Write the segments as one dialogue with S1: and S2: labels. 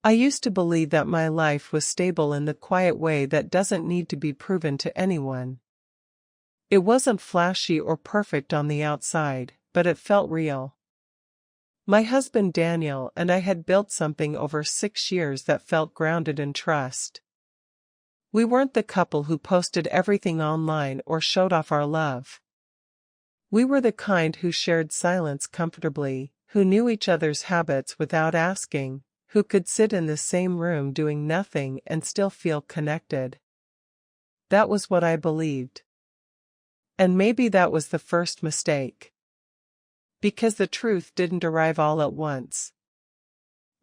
S1: I used to believe that my life was stable in the quiet way that doesn't need to be proven to anyone. It wasn't flashy or perfect on the outside, but it felt real. My husband Daniel and I had built something over 6 years that felt grounded in trust. We weren't the couple who posted everything online or showed off our love. We were the kind who shared silence comfortably, who knew each other's habits without asking, who could sit in the same room doing nothing and still feel connected. That was what I believed. And maybe that was the first mistake. Because the truth didn't arrive all at once.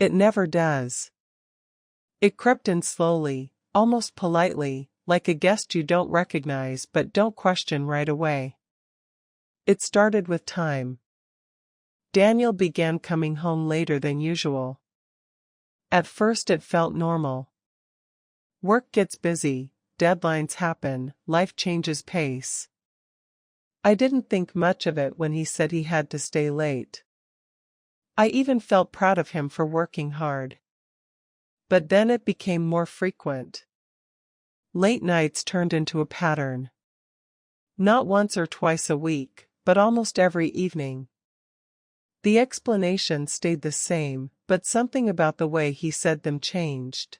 S1: It never does. It crept in slowly, almost politely, like a guest you don't recognize but don't question right away. It started with time. Daniel began coming home later than usual. At first it felt normal. Work gets busy, deadlines happen, life changes pace. I didn't think much of it when he said he had to stay late. I even felt proud of him for working hard. But then it became more frequent. Late nights turned into a pattern. Not once or twice a week, but almost every evening. The explanation stayed the same, but something about the way he said them changed.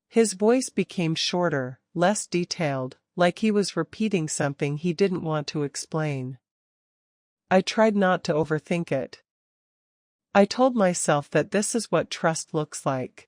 S1: His voice became shorter, less detailed, like he was repeating something he didn't want to explain. I tried not to overthink it. I told myself that this is what trust looks like.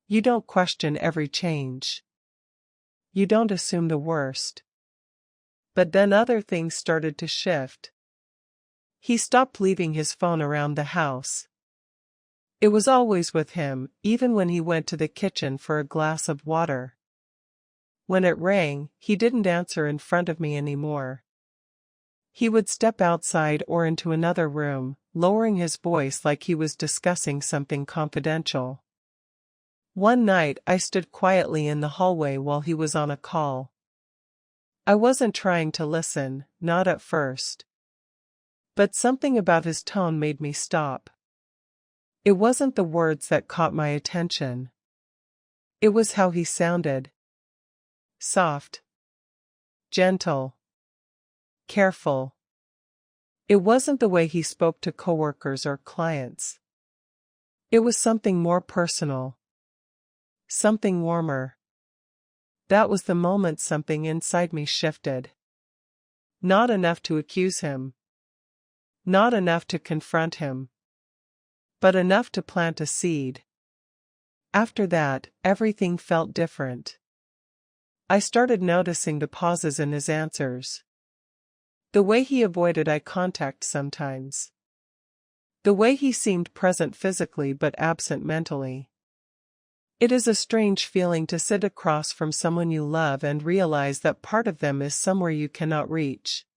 S1: You don't question every change. You don't assume the worst. But then other things started to shift. He stopped leaving his phone around the house. It was always with him, even when he went to the kitchen for a glass of water. When it rang, he didn't answer in front of me anymore. He would step outside or into another room, lowering his voice like he was discussing something confidential. One night I stood quietly in the hallway while he was on a call. I wasn't trying to listen, not at first. But something about his tone made me stop. It wasn't the words that caught my attention. It was how he sounded. Soft. Gentle. Careful. It wasn't the way he spoke to coworkers or clients. It was something more personal. Something warmer. That was the moment something inside me shifted. Not enough to accuse him. Not enough to confront him. But enough to plant a seed. After that, everything felt different. I started noticing the pauses in his answers. The way he avoided eye contact sometimes. The way he seemed present physically but absent mentally. It is a strange feeling to sit across from someone you love and realize that part of them is somewhere you cannot reach.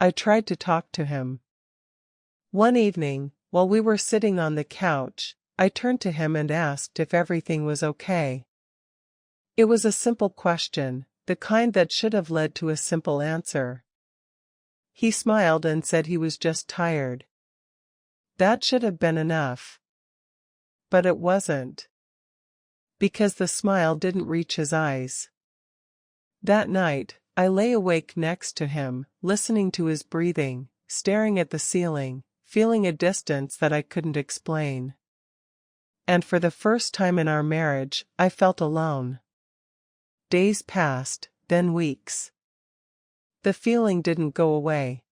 S1: I tried to talk to him. One evening, while we were sitting on the couch, I turned to him and asked if everything was okay. It was a simple question, the kind that should have led to a simple answer. He smiled and said he was just tired. That should have been enough. But it wasn't. Because the smile didn't reach his eyes. That night, I lay awake next to him, listening to his breathing, staring at the ceiling, feeling a distance that I couldn't explain. And for the first time in our marriage, I felt alone. Days passed, then weeks. The feeling didn't go away.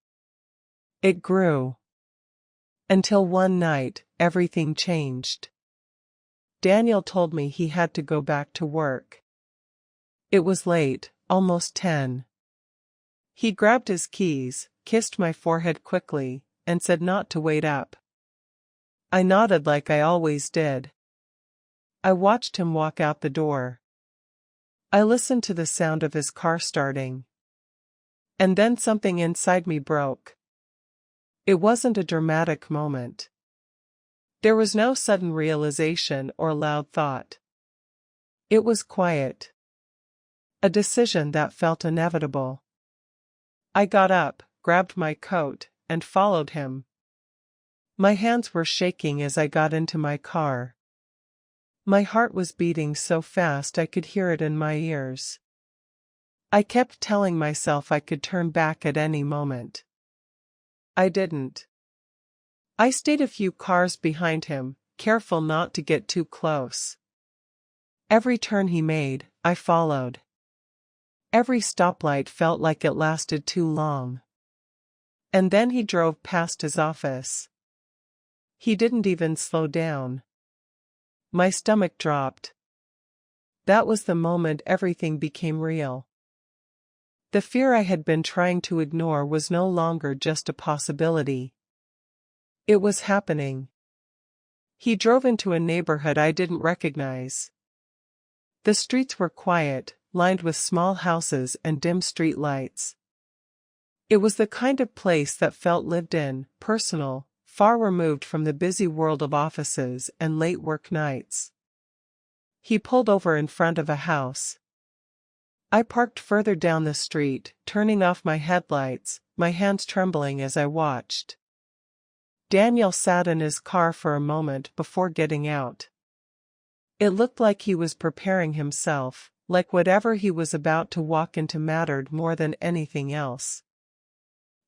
S1: It grew. Until one night, everything changed. Daniel told me he had to go back to work. It was late, almost 10. He grabbed his keys, kissed my forehead quickly, and said not to wait up. I nodded like I always did. I watched him walk out the door. I listened to the sound of his car starting. And then something inside me broke. It wasn't a dramatic moment. There was no sudden realization or loud thought. It was quiet. A decision that felt inevitable. I got up, grabbed my coat, and followed him. My hands were shaking as I got into my car. My heart was beating so fast I could hear it in my ears. I kept telling myself I could turn back at any moment. I didn't. I stayed a few cars behind him, careful not to get too close. Every turn he made, I followed. Every stoplight felt like it lasted too long. And then he drove past his office. He didn't even slow down. My stomach dropped. That was the moment everything became real. The fear I had been trying to ignore was no longer just a possibility. It was happening. He drove into a neighborhood I didn't recognize. The streets were quiet, lined with small houses and dim street lights. It was the kind of place that felt lived in, personal, far removed from the busy world of offices and late work nights. He pulled over in front of a house. I parked further down the street, turning off my headlights, my hands trembling as I watched. Daniel sat in his car for a moment before getting out. It looked like he was preparing himself, like whatever he was about to walk into mattered more than anything else.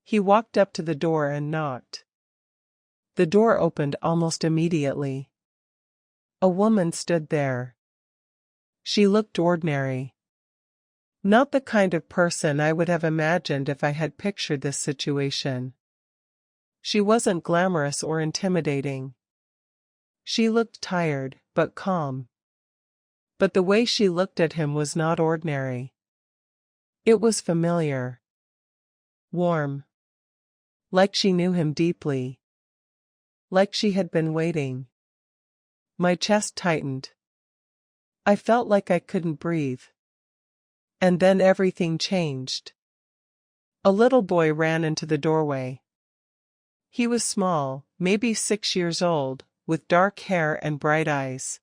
S1: He walked up to the door and knocked. The door opened almost immediately. A woman stood there. She looked ordinary. Not the kind of person I would have imagined if I had pictured this situation. She wasn't glamorous or intimidating. She looked tired, but calm. But the way she looked at him was not ordinary. It was familiar. Warm. Like she knew him deeply. Like she had been waiting. My chest tightened. I felt like I couldn't breathe. And then everything changed. A little boy ran into the doorway. He was small, maybe 6 years old, with dark hair and bright eyes.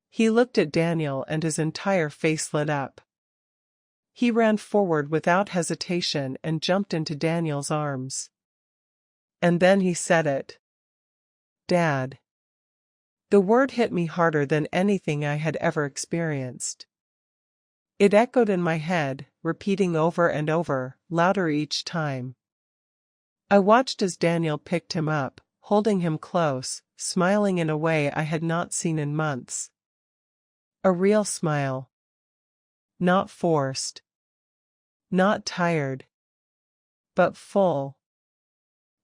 S1: He looked at Daniel and his entire face lit up. He ran forward without hesitation and jumped into Daniel's arms. And then he said it. Dad. The word hit me harder than anything I had ever experienced. It echoed in my head, repeating over and over, louder each time. I watched as Daniel picked him up, holding him close, smiling in a way I had not seen in months. A real smile. Not forced. Not tired. But full.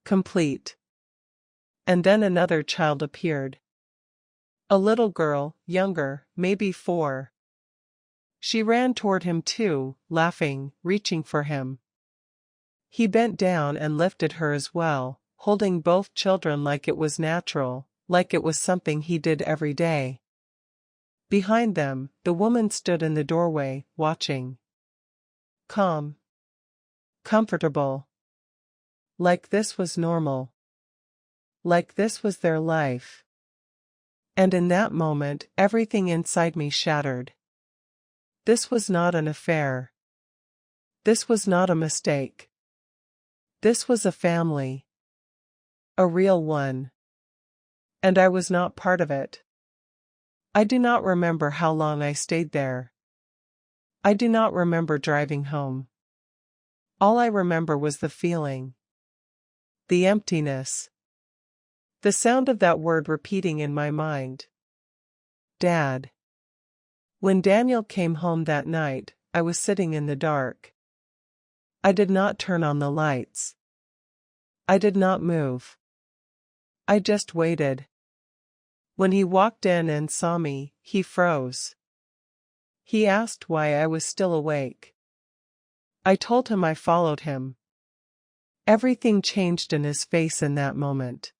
S1: Complete. And then another child appeared. A little girl, younger, maybe 4. She ran toward him too, laughing, reaching for him. He bent down and lifted her as well, holding both children like it was natural, like it was something he did every day. Behind them, the woman stood in the doorway, watching. Calm. Comfortable. Like this was normal. Like this was their life. And in that moment, everything inside me shattered. This was not an affair. This was not a mistake. This was a family. A real one. And I was not part of it. I do not remember how long I stayed there. I do not remember driving home. All I remember was the feeling. The emptiness. The sound of that word repeating in my mind. Dad. When Daniel came home that night, I was sitting in the dark. I did not turn on the lights. I did not move. I just waited. When he walked in and saw me, he froze. He asked why I was still awake. I told him I followed him. Everything changed in his face in that moment.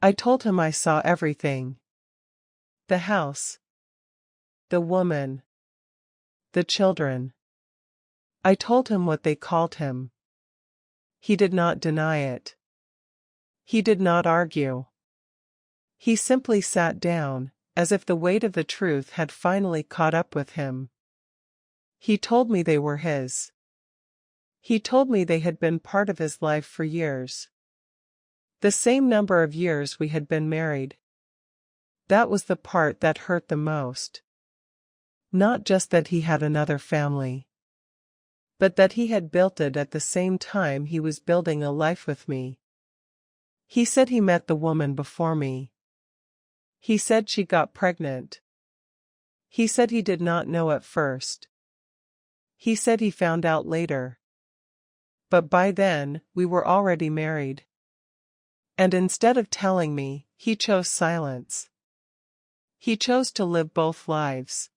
S1: I told him I saw everything. The house. The woman. The children. I told him what they called him. He did not deny it. He did not argue. He simply sat down, as if the weight of the truth had finally caught up with him. He told me they were his. He told me they had been part of his life for years. The same number of years we had been married. That was the part that hurt the most. Not just that he had another family, but that he had built it at the same time he was building a life with me. He said he met the woman before me. He said she got pregnant. He said he did not know at first. He said he found out later. But by then, we were already married. And instead of telling me, he chose silence. He chose to live both lives.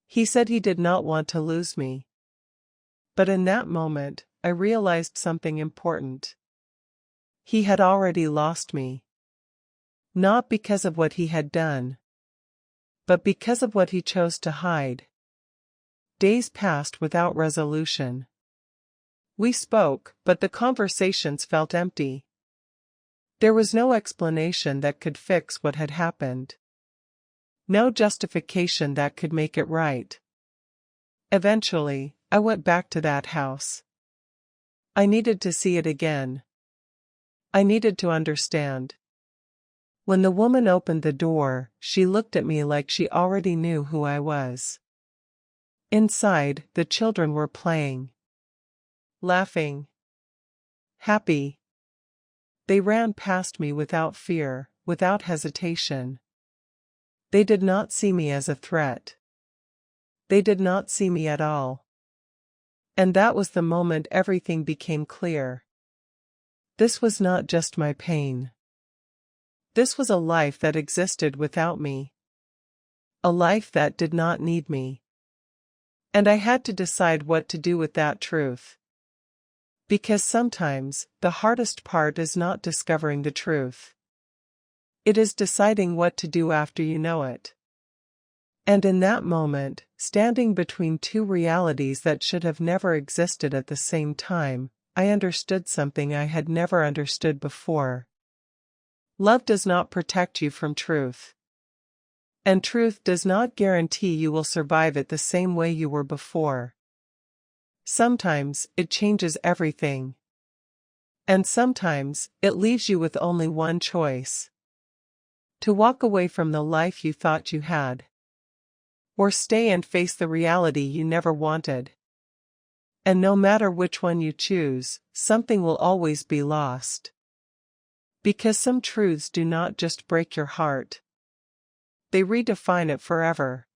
S1: He said he did not want to lose me. But in that moment, I realized something important. He had already lost me. Not because of what he had done, but because of what he chose to hide. Days passed without resolution. We spoke, but the conversations felt empty. There was no explanation that could fix what had happened. No justification that could make it right. Eventually, I went back to that house. I needed to see it again. I needed to understand. When the woman opened the door, she looked at me like she already knew who I was. Inside, the children were playing. Laughing. Happy. They ran past me without fear, without hesitation. They did not see me as a threat. They did not see me at all. And that was the moment everything became clear. This was not just my pain. This was a life that existed without me. A life that did not need me. And I had to decide what to do with that truth. Because sometimes, the hardest part is not discovering the truth. It is deciding what to do after you know it. And in that moment, standing between two realities that should have never existed at the same time, I understood something I had never understood before. Love does not protect you from truth. And truth does not guarantee you will survive it the same way you were before. Sometimes, it changes everything. And sometimes, it leaves you with only one choice. To walk away from the life you thought you had. Or stay and face the reality you never wanted. And no matter which one you choose, something will always be lost. Because some truths do not just break your heart. They redefine it forever.